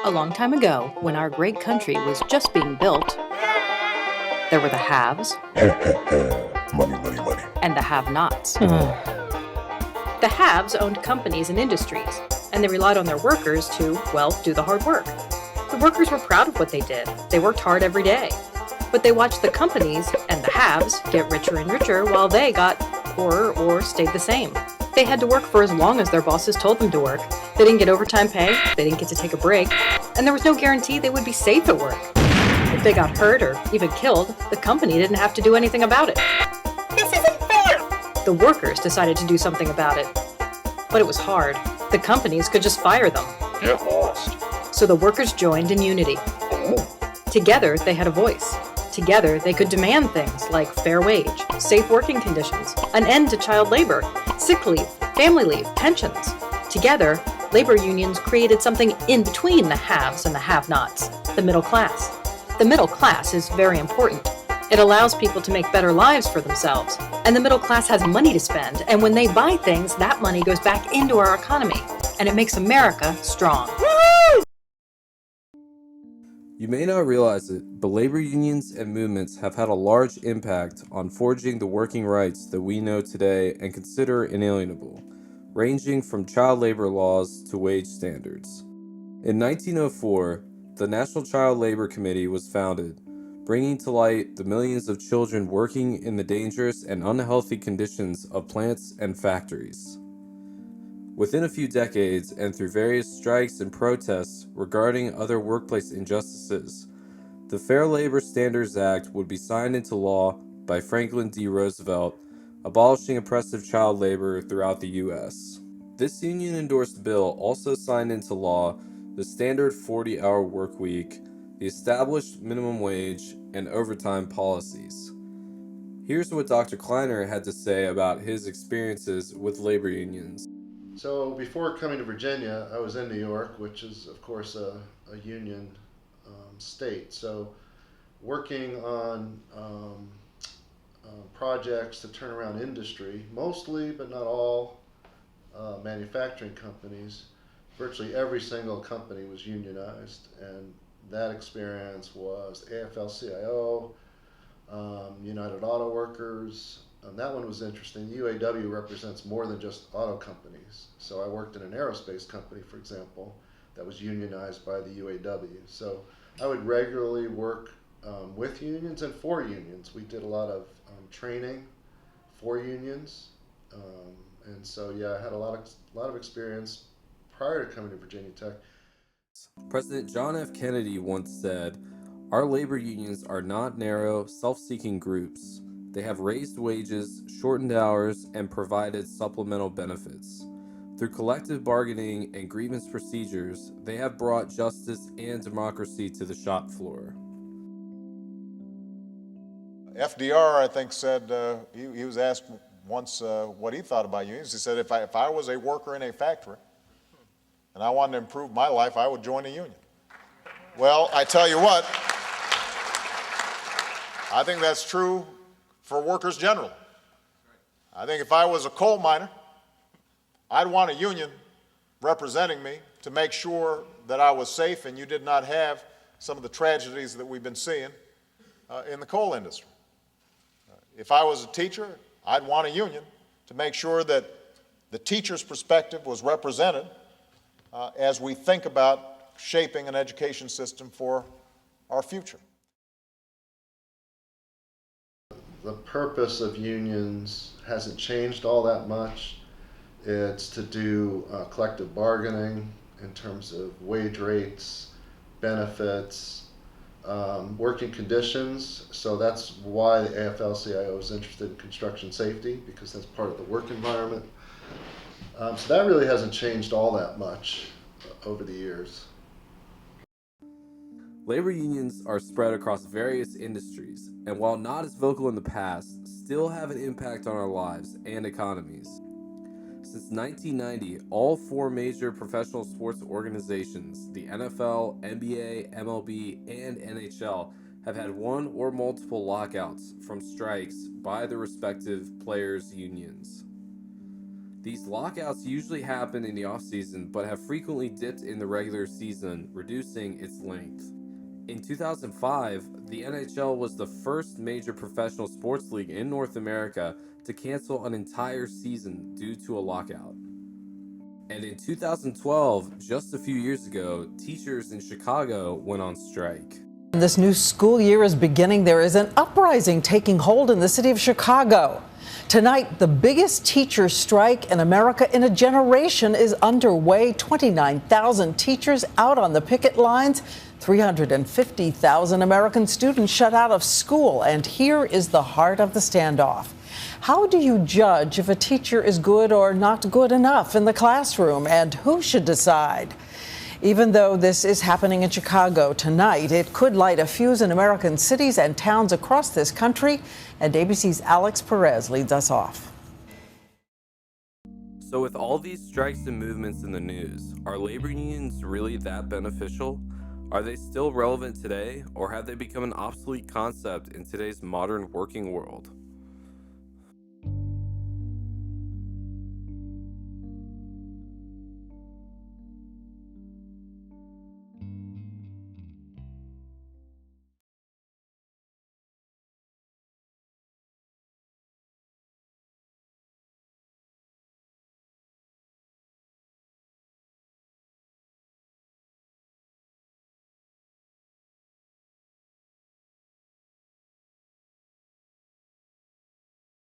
A long time ago, when our great country was just being built, there were the haves Money, money, money. and the have-nots. The haves owned companies and industries, and they relied on their workers to, well, do the hard work. The workers were proud of what they did. They worked hard every day. But they watched the companies and the haves get richer and richer while they got poorer or stayed the same. They had to work for as long as their bosses told them to work. They didn't get overtime pay, they didn't get to take a break, and there was no guarantee they would be safe at work. If they got hurt or even killed, the company didn't have to do anything about it. This isn't fair! The workers decided to do something about it. But it was hard. The companies could just fire them. Get lost. So the workers joined in unity. Together, they had a voice. Together, they could demand things like fair wage, safe working conditions, an end to child labor, sick leave, family leave, pensions. Together, labor unions created something in between the haves and the have-nots, the middle class. The middle class is very important. It allows people to make better lives for themselves. And the middle class has money to spend, and when they buy things, that money goes back into our economy, and it makes America strong. You may not realize it, but labor unions and movements have had a large impact on forging the working rights that we know today and consider inalienable, ranging from child labor laws to wage standards. In 1904, the National Child Labor Committee was founded, bringing to light the millions of children working in the dangerous and unhealthy conditions of plants and factories. Within a few decades, and through various strikes and protests regarding other workplace injustices, the Fair Labor Standards Act would be signed into law by Franklin D. Roosevelt, abolishing oppressive child labor throughout the U.S. This union-endorsed bill also signed into law the standard 40-hour work week, the established minimum wage, and overtime policies. Here's what Dr. Kleiner had to say about his experiences with labor unions. So before coming to Virginia, I was in New York, which is, of course, a union state. So working on projects to turn around industry, mostly, but not all, manufacturing companies, virtually every single company was unionized. And that experience was AFL-CIO, United Auto Workers. That one was interesting. UAW represents more than just auto companies. So I worked in an aerospace company, for example, that was unionized by the UAW. So I would regularly work with unions and for unions. We did a lot of training for unions. And so, yeah, I had a lot of experience prior to coming to Virginia Tech. President John F. Kennedy once said, "Our labor unions are not narrow, self-seeking groups. They have raised wages, shortened hours, and provided supplemental benefits. Through collective bargaining and grievance procedures, they have brought justice and democracy to the shop floor." FDR, I think, said he was asked once what he thought about unions. He said, if I was a worker in a factory and I wanted to improve my life, I would join a union. Well, I tell you what, I think that's true for workers generally. I think if I was a coal miner, I'd want a union representing me to make sure that I was safe and you did not have some of the tragedies that we've been seeing in the coal industry. If I was a teacher, I'd want a union to make sure that the teacher's perspective was represented as we think about shaping an education system for our future. The purpose of unions hasn't changed all that much. It's to do collective bargaining in terms of wage rates, benefits, working conditions. So that's why the AFL-CIO is interested in construction safety, because that's part of the work environment. So that really hasn't changed all that much over the years. Labor unions are spread across various industries, and while not as vocal in the past, still have an impact on our lives and economies. Since 1990, all four major professional sports organizations, the NFL, NBA, MLB, and NHL, have had one or multiple lockouts from strikes by the respective players' unions. These lockouts usually happen in the off-season, but have frequently dipped in the regular season, reducing its length. In 2005, the NHL was the first major professional sports league in North America to cancel an entire season due to a lockout. And in 2012, just a few years ago, teachers in Chicago went on strike. This new school year is beginning. There is an uprising taking hold in the city of Chicago. Tonight, the biggest teacher strike in America in a generation is underway. 29,000 teachers out on the picket lines, 350,000 American students shut out of school. And here is the heart of the standoff. How do you judge if a teacher is good or not good enough in the classroom, and who should decide? Even though this is happening in Chicago tonight, it could light a fuse in American cities and towns across this country. And ABC's Alex Perez leads us off. So with all these strikes and movements in the news, are labor unions really that beneficial? Are they still relevant today, or have they become an obsolete concept in today's modern working world?